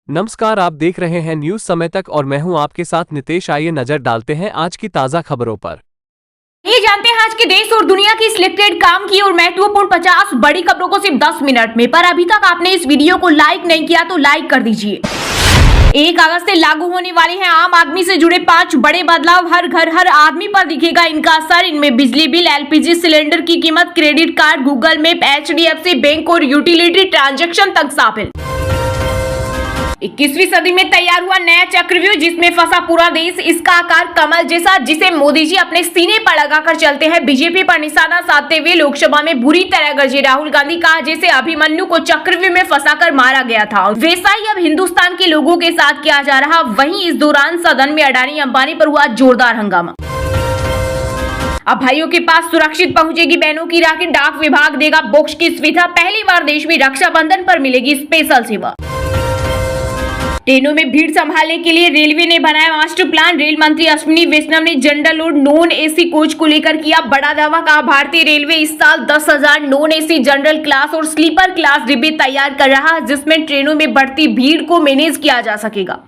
नमस्कार, आप देख रहे हैं न्यूज समय तक और मैं हूं आपके साथ नितेश। आइए नजर डालते हैं आज की ताजा खबरों पर। ये जानते हैं आज के देश और दुनिया की सिलेक्टेड काम की और महत्वपूर्ण 50 बड़ी खबरों को सिर्फ 10 मिनट में। पर अभी तक आपने इस वीडियो को लाइक नहीं किया तो लाइक कर दीजिए। 1 अगस्त से लागू होने वाले हैं आम आदमी से जुड़े 5 बड़े बदलाव। हर घर हर आदमी पर दिखेगा इनका असर। इनमें बिजली बिल, एलपीजी सिलेंडर की कीमत, credit card, Google map, HDFC bank और यूटिलिटी ट्रांजैक्शन तक शामिल। 21वीं सदी में तैयार हुआ नया चक्रव्यूह जिसमें फंसा पूरा देश। इसका आकार कमल जैसा, जिसे मोदी जी अपने सीने पर लगाकर चलते हैं। बीजेपी पर निशाना साधते हुए लोकसभा में बुरी तरह गरजे राहुल गांधी। कहा जैसे अभिमन्यु को चक्रव्यूह में फंसाकर मारा गया था, वैसा ही अब हिंदुस्तान के लोगों के साथ किया जा रहा। वहीं इस दौरान सदन में अडानी अंबानी पर हुआ जोरदार हंगामा। अब भाइयों के पास सुरक्षित पहुंचेगी बहनों की राखी। डाक विभाग देगा बॉक्स की सुविधा। पहली बार देश में रक्षाबंधन पर मिलेगी स्पेशल सेवा। ट्रेनों में भीड़ संभालने के लिए रेलवे ने बनाया मास्टर प्लान। रेल मंत्री अश्विनी वैष्णव ने जनरल और नॉन एसी कोच को लेकर किया बड़ा दावा। कहा भारतीय रेलवे इस साल 10,000 नॉन एसी, जनरल क्लास और स्लीपर क्लास डिब्बे तैयार कर रहा है, जिसमें ट्रेनों में बढ़ती भीड़ को मैनेज किया जा सकेगा।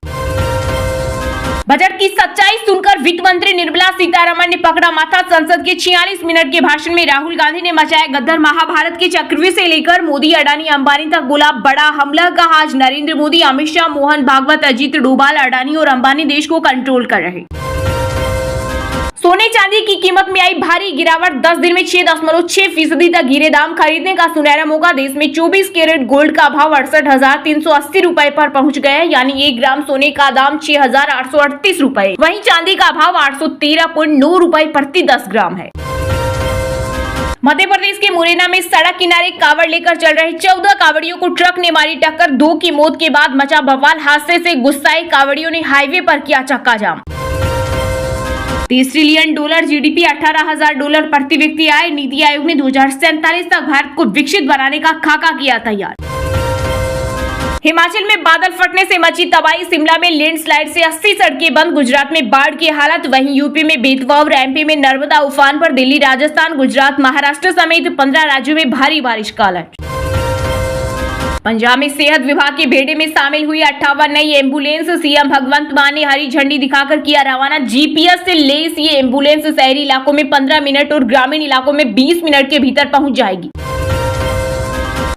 बजट की सच्चाई सुनकर वित्त मंत्री निर्मला सीतारमण ने पकड़ा माथा। संसद के 46 मिनट के भाषण में राहुल गांधी ने मचाया गद्दर। महाभारत के चक्रव्यूह से लेकर मोदी, अडानी, अंबानी तक बोला बड़ा हमला। कहा आज नरेंद्र मोदी, अमित शाह, मोहन भागवत, अजीत डोभाल, अडानी और अंबानी देश को कंट्रोल कर रहे। सोने चांदी की कीमत में आई भारी गिरावट। 10 दिन में 6.6% तक गिरे दाम। खरीदने का सुनहरा मौका। देश में 24 कैरेट गोल्ड का भाव 68,380 रुपए पर पहुंच गया है, यानी 1 ग्राम सोने का दाम 6,838 रुपए। वहीं चांदी का भाव 813.9 रुपए प्रति 10 ग्राम है। मध्य प्रदेश के मुरैना में सड़क किनारे कावड़ लेकर चल रहे 14 कावड़ियों को ट्रक ने मारी टक्कर। 2 की मौत के बाद मचा बवाल। हादसे से गुस्साए कावड़ियों ने हाईवे पर किया चक्का जाम। $30 ट्रिलियन जीडीपी, $18,000 प्रति व्यक्ति आय। नीति आयोग ने 2047 तक भारत को विकसित बनाने का खाका किया तैयार। हिमाचल में बादल फटने से मची तबाही। शिमला में लैंडस्लाइड से 80 सड़कें बंद। गुजरात में बाढ़ की हालत। वहीं यूपी में बेतवा और एमपी में नर्मदा उफान पर। दिल्ली, राजस्थान, गुजरात, महाराष्ट्र समेत 15 राज्यों में भारी बारिश का अलर्ट। पंजाब में सेहत विभाग के बेड़े में शामिल हुई 58 नई एम्बुलेंस। सीएम भगवंत मान ने हरी झंडी दिखाकर किया रवाना। जीपीएस से लैस ये एम्बुलेंस शहरी इलाकों में 15 मिनट और ग्रामीण इलाकों में 20 मिनट के भीतर पहुंच जाएगी।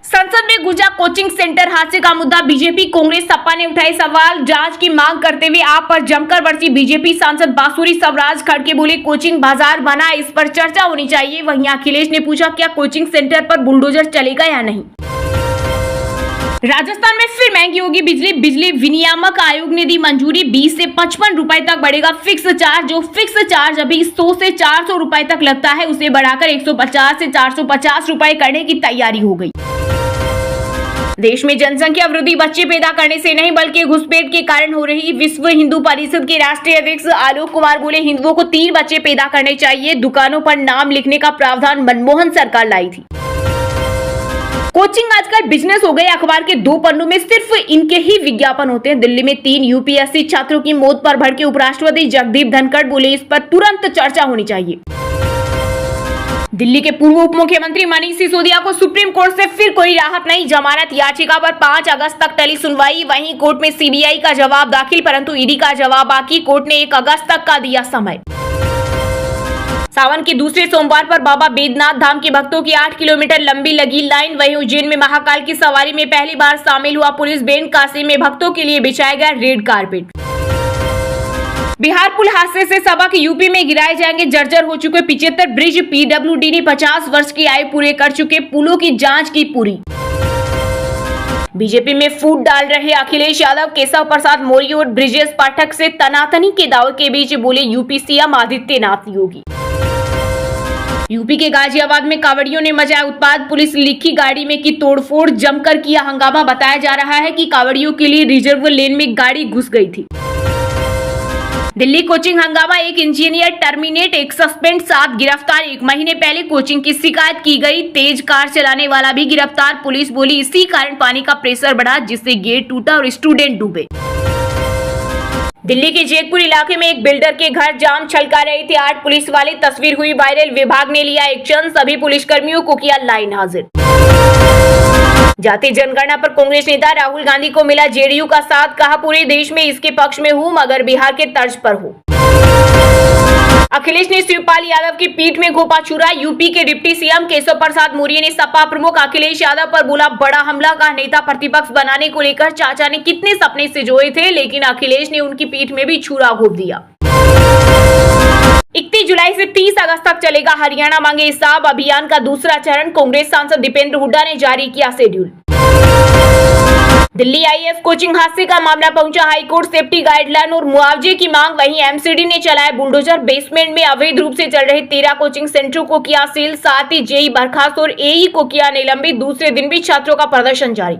संसद में गुंजा कोचिंग सेंटर हादसे का मुद्दा। बीजेपी, कांग्रेस, सपा ने उठाए सवाल। जांच की मांग करते हुए आप पर जमकर बरसी बीजेपी सांसद बांसुरी स्वराज खड़के बोले कोचिंग बाजार बना, इस पर चर्चा होनी चाहिए। वहीं अखिलेश ने पूछा क्या कोचिंग सेंटर पर बुलडोजर चलेगा या नहीं। राजस्थान में फिर महंगी होगी बिजली। बिजली विनियामक आयोग ने दी मंजूरी। 20 से 55 रुपए तक बढ़ेगा फिक्स चार्ज। जो फिक्स चार्ज अभी 100 से 400 रुपए तक लगता है, उसे बढ़ाकर 150 से 450 रुपए करने की तैयारी हो गई। देश में जनसंख्या वृद्धि बच्चे पैदा करने से नहीं बल्कि घुसपैठ के कारण हो रही। विश्व हिंदू परिषद के राष्ट्रीय अध्यक्ष आलोक कुमार बोले हिंदुओं को 3 बच्चे पैदा करने चाहिए। दुकानों पर नाम लिखने का प्रावधान मनमोहन सरकार लाई थी। कोचिंग आजकल बिजनेस हो गए। अखबार के 2 पन्नों में सिर्फ इनके ही विज्ञापन होते हैं। दिल्ली में 3 यूपीएससी छात्रों की मौत पर भड़के उपराष्ट्रपति जगदीप धनखड़ बोले इस पर तुरंत चर्चा होनी चाहिए। दिल्ली के पूर्व उप मुख्यमंत्री मनीष सिसोदिया को सुप्रीम कोर्ट से फिर कोई राहत नहीं। जमानत याचिका पर 5 अगस्त तक टली सुनवाई। वहीं कोर्ट में सीबीआई का जवाब दाखिल, परंतु ईडी का जवाब बाकी। कोर्ट ने 1 अगस्त तक का दिया समय। सावन के दूसरे सोमवार पर बाबा बैद्यनाथ धाम के भक्तों की 8 किलोमीटर लंबी लगी लाइन। वहीं उज्जैन में महाकाल की सवारी में पहली बार शामिल हुआ पुलिस बैंड। काशी में भक्तों के लिए बिछाया गया रेड कारपेट। बिहार पुल हादसे से सबक। यूपी में गिराए जाएंगे जर्जर हो चुके 75 ब्रिज। पीडब्ल्यूडी ने 50 वर्ष की आयु पूरे कर चुके पुलों की जांच की पूरी। बीजेपी में फूट डाल रहे अखिलेश यादव, केशव प्रसाद मौर्य और ब्रिजेश पाठक से तनातनी के दावे के बीच बोले UP CM Adityanath Yogi. UP के गाजियाबाद में कावड़ियों ने मचाया उत्पाद। पुलिस लिखी गाड़ी में की तोड़फोड़, जमकर किया हंगामा। बताया जा रहा है कि कावड़ियों के लिए रिजर्व लेन में गाड़ी घुस गई थी। दिल्ली कोचिंग हंगामा। 1 इंजीनियर टर्मिनेट, 1 सस्पेंड, 7 गिरफ्तार। 1 महीने पहले कोचिंग की शिकायत की गई। तेज कार चलाने वाला भी गिरफ्तार। पुलिस बोली इसी कारण पानी का प्रेशर बढ़ा, जिससे गेट टूटा और स्टूडेंट डूबे। दिल्ली के जैतपुर इलाके में एक बिल्डर के घर जाम छलका रहे थे 8 पुलिस वाले। तस्वीर हुई वायरल। विभाग ने लिया एक्शन। सभी पुलिसकर्मियों को किया लाइन हाजिर। जाति जनगणना पर कांग्रेस नेता राहुल गांधी को मिला जेडीयू का साथ, कहा पूरे देश में इसके पक्ष में हूं मगर बिहार के तर्ज पर हूं। अखिलेश ने शिवपाल यादव की पीठ में घोंपा छुरा, यूपी के डिप्टी सीएम केशव प्रसाद मौर्य ने सपा प्रमुख अखिलेश यादव पर बोला बड़ा हमला, का नेता प्रतिपक्ष बनाने को लेकर चाचा ने कितने सपने संजोए थे, लेकिन अखिलेश ने उनकी पीठ में भी छुरा घोंप दिया। 31 जुलाई से 30 अगस्त तक चलेगा हरियाणा मांगे हिसाब अभियान का दूसरा चरण, कांग्रेस सांसद दीपेंद्र हुड्डा ने जारी किया शेड्यूल। दिल्ली आईएएस कोचिंग हादसे का मामला पहुंचा हाईकोर्ट, सेफ्टी गाइडलाइन और मुआवजे की मांग, वहीं एमसीडी ने चलाया बुलडोजर, बेसमेंट में अवैध रूप से चल रहे 13 कोचिंग सेंटरों को किया सील, साथ ही जेई बर्खास्त और एई को किया निलंबित, दूसरे दिन भी छात्रों का प्रदर्शन जारी।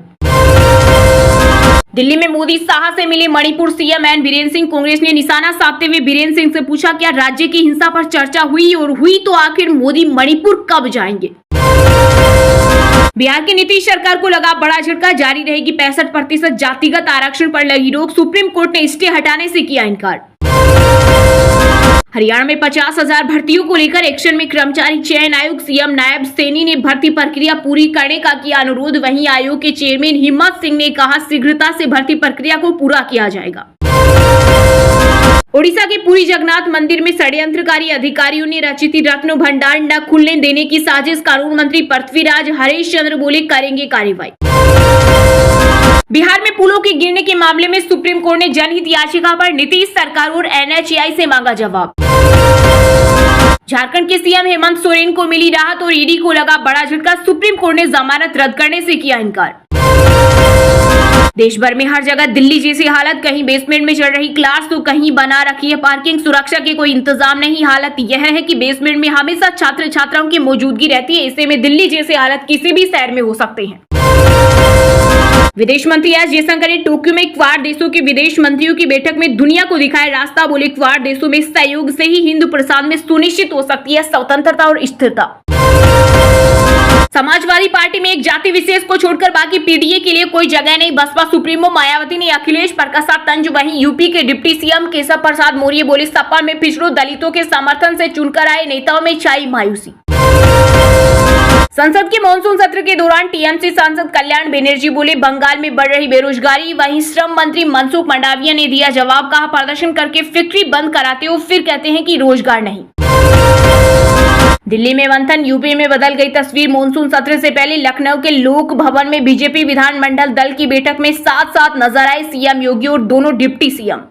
दिल्ली में मोदी शाह से मिले मणिपुर सीएम एन बीरेन सिंह, कांग्रेस ने निशाना साधते हुए बीरेन सिंह से पूछा क्या राज्य की हिंसा पर चर्चा हुई, और हुई तो आखिर मोदी मणिपुर कब जाएंगे। बिहार की नीतीश सरकार को लगा बड़ा झटका, जारी रहेगी 65% जातिगत आरक्षण पर लगी रोक, सुप्रीम कोर्ट ने स्टे हटाने से किया इनकार। हरियाणा में 50,000 भर्तियों को लेकर एक्शन में कर्मचारी चयन आयोग, सीएम नायब सैनी ने भर्ती प्रक्रिया पूरी करने का किया अनुरोध, वहीं आयोग के चेयरमैन हिम्मत सिंह ने कहा शीघ्रता से भर्ती प्रक्रिया को पूरा किया जाएगा। ओडिशा के पुरी जगन्नाथ मंदिर में षड्यंत्रकारी अधिकारियों ने रची थी रत्न भंडार न खुलने देने की साजिश, कानून मंत्री पृथ्वीराज हरीश चंद्र बोले करेंगे कार्रवाई। बिहार में पुलों के गिरने के मामले में सुप्रीम कोर्ट ने जनहित याचिका पर नीतीश सरकार और एनएचएआई से मांगा जवाब। झारखंड के सीएम हेमंत सोरेन को मिली राहत और ईडी को लगा बड़ा झटका, सुप्रीम कोर्ट ने जमानत रद्द करने से किया इनकार। देश भर में हर जगह दिल्ली जैसी हालत, कहीं बेसमेंट में चल रही क्लास तो कहीं बना रखी है पार्किंग, सुरक्षा के कोई इंतजाम नहीं। हालत यह है कि बेसमेंट में हमेशा छात्र छात्राओं की मौजूदगी रहती है, ऐसे में दिल्ली जैसी हालत किसी भी शहर में हो सकते हैं। विदेश मंत्री एस जयशंकर ने टोक्यो में क्वाड देशों के विदेश मंत्रियों की बैठक में दुनिया को दिखाया रास्ता, बोले क्वाड देशों में सहयोग से ही हिंद प्रशांत में सुनिश्चित हो सकती है स्वतंत्रता और स्थिरता। समाजवादी पार्टी में एक जाति विशेष को छोड़कर बाकी पीडीए के लिए कोई जगह नहीं, बसपा सुप्रीमो मायावती ने अखिलेश पर कसा तंज, वहीं यूपी के डिप्टी सीएम केशव प्रसाद मौर्य बोले सपा में पिछड़ों दलितों के समर्थन से चुनकर आए नेताओं में छाई मायूसी। संसद के मानसून सत्र के दौरान टीएमसी सांसद कल्याण बनर्जी बोले बंगाल में बढ़ रही बेरोजगारी, वहीं श्रम मंत्री मनसुख मंडाविया ने दिया जवाब, कहा प्रदर्शन करके फैक्ट्री बंद कराते हो फिर कहते हैं कि रोजगार नहीं। दिल्ली में मंथन, यूपी में बदल गई तस्वीर, मानसून सत्र से पहले लखनऊ के लोक भवन में बीजेपी विधानमंडल दल की बैठक में साथ साथ नजर आए सीएम योगी और दोनों डिप्टी सीएम।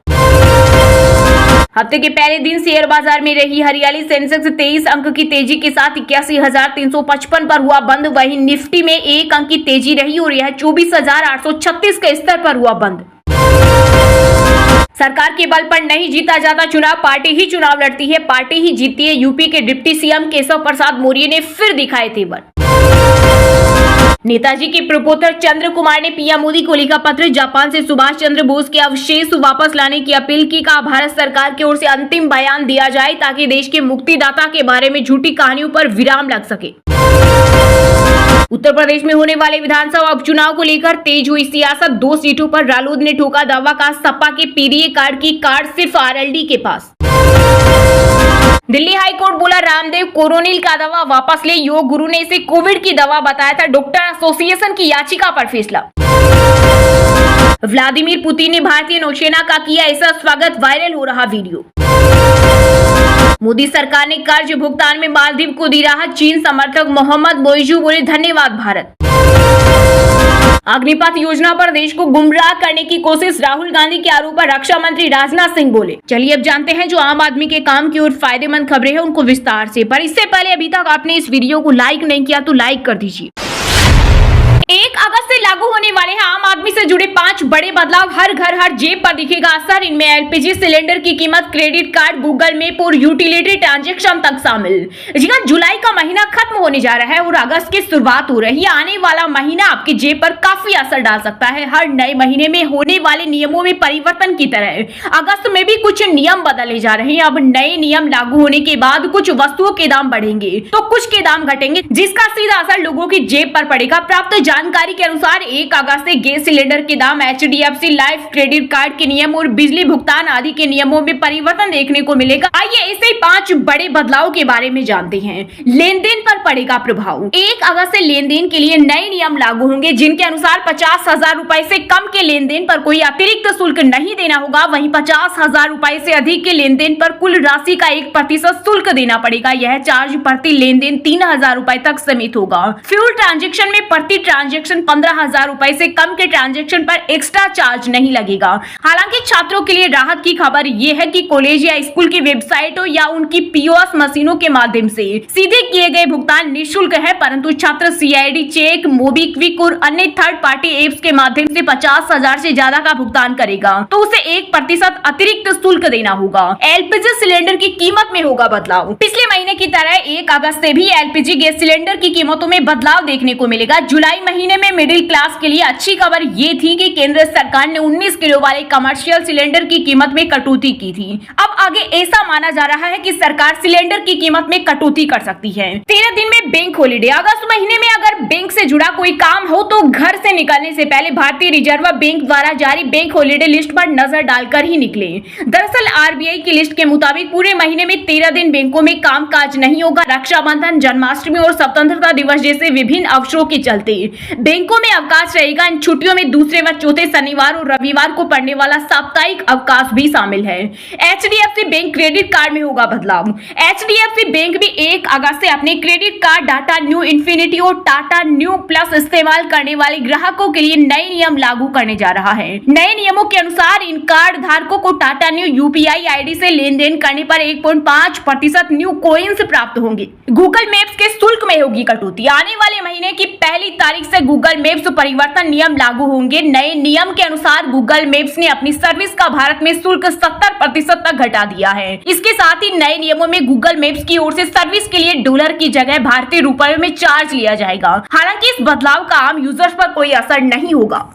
हफ्ते के पहले दिन शेयर बाजार में रही हरियाली, सेंसेक्स 23 अंक की तेजी के साथ 81,355 पर हुआ बंद, वहीं निफ्टी में 1 अंक की तेजी रही और यह 24,836 के स्तर पर हुआ बंद। सरकार के बल पर नहीं जीता जाता चुनाव, पार्टी ही चुनाव लड़ती है, पार्टी ही जीतती है, यूपी के डिप्टी सीएम केशव प्रसाद मौर्य ने फिर दिखाए तेवर। नेताजी के प्रपोतर चंद्र कुमार ने पीएम मोदी को लिखा पत्र, जापान से सुभाष चंद्र बोस के अवशेष वापस लाने की अपील की, कहा भारत सरकार की ओर से अंतिम बयान दिया जाए ताकि देश के मुक्तिदाता के बारे में झूठी कहानियों पर विराम लग सके। उत्तर प्रदेश में होने वाले विधानसभा उपचुनाव को लेकर तेज हुई सियासत, 2 सीटों पर रालोद ने ठोका दावा, का सपा के पीडीए कार्ड की कार्ड सिर्फ आरएलडी के पास। दिल्ली हाई कोर्ट बोला रामदेव कोरोनिल का दवा वापस ले, योग गुरु ने इसे कोविड की दवा बताया था, डॉक्टर एसोसिएशन की याचिका पर फैसला। व्लादिमीर पुतिन ने भारतीय नौसेना का किया ऐसा स्वागत, वायरल हो रहा वीडियो। मोदी सरकार ने कर्ज भुगतान में मालदीव को दी राहत, चीन समर्थक मोहम्मद मोइजू बोले धन्यवाद भारत। अग्निपथ योजना पर देश को गुमराह करने की कोशिश, राहुल गांधी के आरोप पर रक्षा मंत्री राजनाथ सिंह बोले। चलिए अब जानते हैं जो आम आदमी के काम की और फायदेमंद खबरें हैं उनको विस्तार से, पर इससे पहले अभी तक आपने इस वीडियो को लाइक नहीं किया तो लाइक कर दीजिए। 1 अगस्त से लागू होने वाले हैं आम आदमी से जुड़े 5 बड़े बदलाव, हर घर हर जेब पर दिखेगा असर। इनमें एलपीजी सिलेंडर की कीमत, क्रेडिट कार्ड, गूगल मैप और यूटिलिटी ट्रांजैक्शन तक शामिल। जी हां, जुलाई का महीना खत्म होने जा रहा है और अगस्त की शुरुआत हो रही है। आने वाला महीना आपकी जेब पर काफी असर डाल सकता है। हर नए महीने में होने वाले नियमों में परिवर्तन की तरह अगस्त में भी कुछ नियम बदले जा रहे हैं। अब नए नियम लागू होने के बाद कुछ वस्तुओं के दाम बढ़ेंगे तो कुछ के दाम घटेंगे, जिसका सीधा असर लोगों की जेब पर पड़ेगा। प्राप्त जानकारी के अनुसार 1 अगस्त से गैस सिलेंडर के दाम HDFC लाइफ क्रेडिट कार्ड के नियम और बिजली भुगतान आदि के नियमों में परिवर्तन देखने को मिलेगा। आइए ऐसे 5 बड़े बदलाव के बारे में जानते हैं। लेन देन पर पड़ेगा प्रभाव। 1 अगस्त से लेन देन के लिए नए नियम लागू होंगे, जिनके अनुसार 50,000 रुपए से कम के लेन देन पर कोई अतिरिक्त शुल्क नहीं देना होगा। वहीं 50,000 रुपए से अधिक के लेन देन पर कुल राशि का 1% शुल्क देना पड़ेगा। यह चार्ज प्रति लेन देन 3,000 रुपए तक सीमित होगा। फ्यूल ट्रांजैक्शन में प्रति ट्रांजैक्शन 15,000 रुपए से कम के ट्रांजैक्शन पर एक्स्ट्रा चार्ज नहीं लगेगा। हालांकि छात्रों के लिए राहत की खबर यह है कि कॉलेज या स्कूल की वेबसाइटों या उनकी POS मशीनों के माध्यम से सीधे किए गए भुगतान निःशुल्क है, परंतु छात्र CID चेक, मोबीक्विक और अन्य थर्ड पार्टी एप्स के माध्यम से 50,000 से ज्यादा का भुगतान करेगा तो उसे 1% अतिरिक्त शुल्क देना होगा। LPG सिलेंडर की कीमत में होगा बदलाव। पिछले महीने की तरह 1 अगस्त से भी LPG गैस सिलेंडर की कीमतों में बदलाव देखने को मिलेगा। जुलाई महीने में मिडिल क्लास के लिए अच्छी खबर ये थी कि केंद्र सरकार ने 19 किलो वाले कमर्शियल सिलेंडर की कीमत में कटौती की थी। अब आगे ऐसा माना जा रहा है कि सरकार सिलेंडर की कीमत में कटौती कर सकती है। 13 दिन में बैंक हॉलीडे। अगस्त महीने में अगर बैंक से जुड़ा कोई काम हो तो घर से निकलने से पहले भारतीय रिजर्व बैंक द्वारा जारी बैंक हॉलीडे लिस्ट पर नजर डालकर ही निकले। दरअसल RBI की लिस्ट के मुताबिक पूरे महीने में 13 दिन बैंकों में कामकाज नहीं होगा। रक्षाबंधन, जन्माष्टमी और स्वतंत्रता दिवस जैसे विभिन्न अवसरों के चलते बैंकों में अवकाश रहेगा। इन छुट्टियों में दूसरे व चौथे शनिवार और रविवार को पड़ने वाला साप्ताहिक अवकाश भी शामिल है। HDFC बैंक क्रेडिट कार्ड में होगा बदलाव। HDFC बैंक भी 1 अगस्त से अपने credit card Tata new infinity और टाटा न्यू प्लस इस्तेमाल करने वाले ग्राहकों के लिए नए नियम लागू करने जा रहा है। नए नियमों के अनुसार इन कार्ड धारकों को टाटा न्यू UPI ID से लेन देन करने पर 1.5% न्यू कॉइन्स प्राप्त होंगे। गूगल मैप्स के शुल्क में होगी कटौती। आने वाले महीने की पहली तारीख से गूगल मैप्स परिवर्तन नियम लागू होंगे। नए नियम के अनुसार गूगल मैप्स ने अपनी सर्विस का भारत में शुल्क 70% तक घटा दिया है। इसके साथ ही नए नियमों में गूगल मैप्स की ओर से सर्विस के लिए डॉलर की जगह भारतीय रुपयों में चार्ज लिया जाएगा। हालांकि इस बदलाव का आम यूजर्स पर कोई असर नहीं होगा।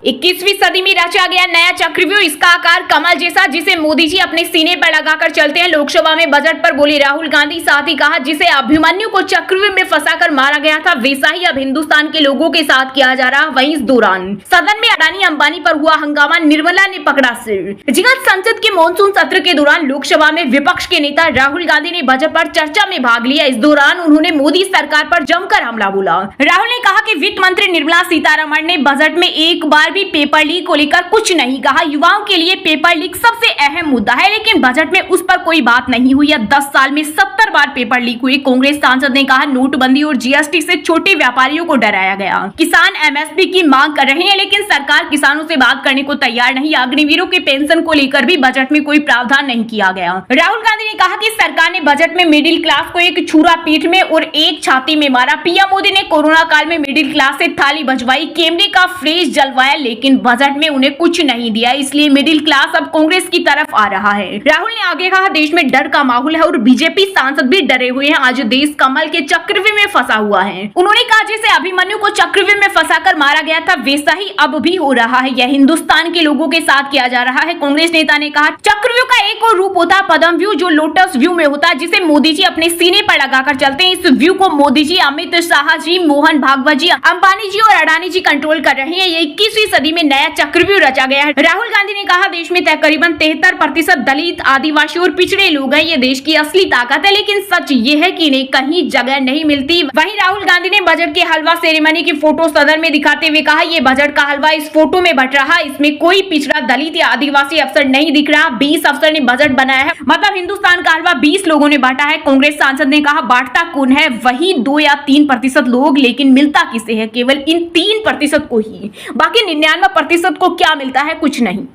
21वीं सदी में रचा गया नया चक्रव्यूह, इसका आकार कमल जैसा, जिसे मोदी जी अपने सीने पर लगाकर चलते हैं। लोकसभा में बजट पर बोले राहुल गांधी, साथ ही कहा जिसे अभिमन्यु को चक्रव्यूह में फंसाकर मारा गया था वैसा ही अब हिंदुस्तान के लोगों के साथ किया जा रहा। वहीं इस दौरान सदन में अडानी अंबानी पर हुआ हंगामा, निर्मला ने पकड़ा सिर। संसद के मानसून सत्र के दौरान लोकसभा में विपक्ष के नेता राहुल गांधी ने बजट पर चर्चा में भाग लिया। इस दौरान उन्होंने मोदी सरकार पर जमकर हमला बोला। राहुल ने कहा कि वित्त मंत्री निर्मला सीतारमण ने बजट में एक बार भी पेपर लीक को लेकर कुछ नहीं कहा। युवाओं के लिए पेपर लीक सबसे अहम मुद्दा है, लेकिन बजट में उस पर कोई बात नहीं हुई। 10 साल में 70 बार पेपर लीक हुए। कांग्रेस सांसद ने कहा नोटबंदी और GST से छोटे व्यापारियों को डराया गया। किसान MSP की मांग कर रहे हैं, लेकिन सरकार किसानों से बात करने को तैयार नहीं। अग्निवीरों के पेंशन को लेकर भी बजट में कोई प्रावधान नहीं किया गया। राहुल गांधी ने कहा कि सरकार ने बजट में मिडिल क्लास को एक छुरा पीठ में और एक छाती में मारा। PM मोदी ने कोरोना काल में मिडिल क्लास से थाली बजवाई, कैमरे का फ्रिज जलवाया, लेकिन बजट में उन्हें कुछ नहीं दिया। इसलिए मिडिल क्लास अब कांग्रेस की तरफ आ रहा है। राहुल ने आगे कहा देश में डर का माहौल है और बीजेपी सांसद भी डरे हुए हैं। आज देश कमल के चक्रव्यूह में फंसा हुआ है। उन्होंने कहा जैसे अभिमन्यु को चक्रव्यूह में फंसाकर मारा गया था वैसा ही अब भी हो रहा है। यह हिंदुस्तान के लोगों के साथ किया जा रहा है। कांग्रेस नेता ने कहा चक्रव्यूह का एक और रूप होता है पद्म व्यू, जो लोटस व्यू में होता है, जिसे मोदी जी अपने सीने पर लगाकर चलते हैं। इस व्यू को मोदी जी, अमित शाह जी, मोहन भागवत जी, अंबानी जी और अडानी जी कंट्रोल कर रहे हैं। ये 21वीं सदी में नया चक्रव्यूह रचा गया है। राहुल गांधी ने कहा देश में तकरीबन 73% दलित, आदिवासी और पिछड़े लोग हैं। ये देश की असली ताकत है, लेकिन सच ये है कि इन्हें कहीं जगह नहीं मिलती। वहीं राहुल गांधी ने बजट के हलवा सेरेमनी की फोटो सदन में दिखाते हुए कहा ये बजट का हलवा इस फोटो में बट रहा, इसमें कोई पिछड़ा, दलित या आदिवासी अफसर नहीं दिख रहा। 20 अफसर ने बजट बनाया है, मतलब हिंदुस्तान का हलवा 20 लोगों ने बांटा है। कांग्रेस सांसद ने कहा बांटता कौन है, वही 2 या 3% लोग, लेकिन मिलता किसे है, केवल इन 3% को ही। बाकी 99% को क्या मिलता है, कुछ नहीं।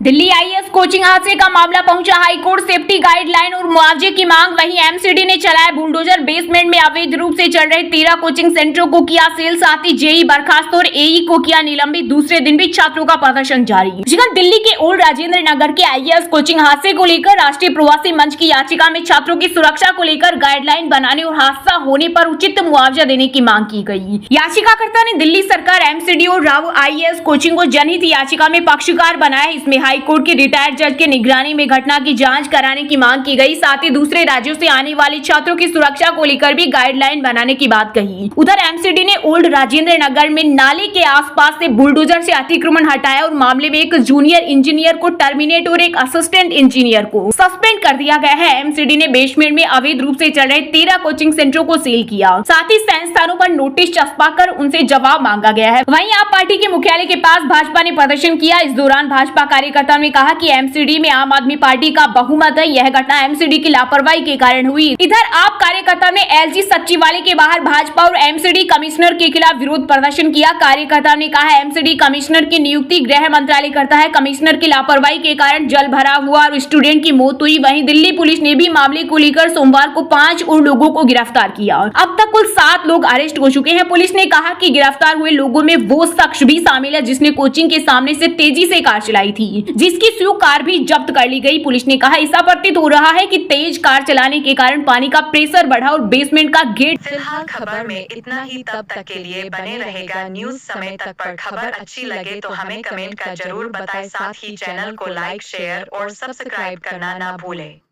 दिल्ली IAS कोचिंग हादसे का मामला पहुंचा हाईकोर्ट, सेफ्टी गाइडलाइन और मुआवजे की मांग। वहीं MCD ने चलाया बुलडोजर, बेसमेंट में अवैध रूप से चल रहे 13 कोचिंग सेंटरों को किया सील, साथ ही JEE बर्खास्त और AE को किया निलंबित। दूसरे दिन भी छात्रों का प्रदर्शन जारी। दिल्ली के ओल्ड राजेंद्र नगर के IAS कोचिंग हादसे को लेकर राष्ट्रीय प्रवासी मंच की याचिका में छात्रों की सुरक्षा को लेकर गाइडलाइन बनाने और हादसा होने पर उचित मुआवजा देने की मांग की गई। याचिकाकर्ता ने दिल्ली सरकार, MCD और राव IAS कोचिंग को जनहित याचिका में पक्षकार बनाया। इसमें हाई कोर्ट के रिटायर्ड जज के निगरानी में घटना की जांच कराने की मांग की गई। साथ ही दूसरे राज्यों से आने वाले छात्रों की सुरक्षा को लेकर भी गाइडलाइन बनाने की बात कही। उधर एमसीडी ने ओल्ड राजेंद्र नगर में नाले के आसपास से बुलडोजर से अतिक्रमण हटाया और मामले में एक जूनियर इंजीनियर को टर्मिनेट और एक असिस्टेंट इंजीनियर को सस्पेंड कर दिया गया है। एमसीडी ने बेसमेंट में अवैध रूप से चल रहे 13 कोचिंग सेंटरों को सील किया। साथ ही संस्थानों पर नोटिस छपवाकर उनसे जवाब मांगा गया है। वहीं आप पार्टी के मुख्यालय के पास भाजपा ने प्रदर्शन किया। इस दौरान भाजपा कार्यकर्ताओं ने कहा कि एमसीडी में आम आदमी पार्टी का बहुमत है। यह घटना एमसीडी की लापरवाही के कारण हुई। इधर आप कार्यकर्ताओं ने एलजी सचिवालय के बाहर भाजपा और एमसीडी कमिश्नर के खिलाफ विरोध प्रदर्शन किया। कार्यकर्ताओं ने कहा एमसीडी कमिश्नर की नियुक्ति गृह मंत्रालय करता है। कमिश्नर की लापरवाही के कारण जल भराव हुआ और स्टूडेंट की मौत हुई। वहीं दिल्ली पुलिस ने भी मामले को लेकर सोमवार को 5 और लोगों को गिरफ्तार किया। अब तक कुल 7 लोग अरेस्ट हो चुके हैं। पुलिस ने कहा कि गिरफ्तार हुए लोगों में वो शख्स भी शामिल है जिसने कोचिंग के सामने से तेजी से कार चलाई थी, जिसकी स्विफ्ट कार भी जब्त कर ली गई। पुलिस ने कहा ऐसा प्रतीत हो रहा है कि तेज कार चलाने के कारण पानी का प्रेशर बढ़ा और बेसमेंट का गेट। फिलहाल खबर में इतना ही। तब तक के लिए बने रहेगा न्यूज समय तक पर। खबर अच्छी लगे तो हमें कमेंट कर जरूर बताएं। साथ ही चैनल को लाइक, शेयर और सब्सक्राइब करना ना भूलें।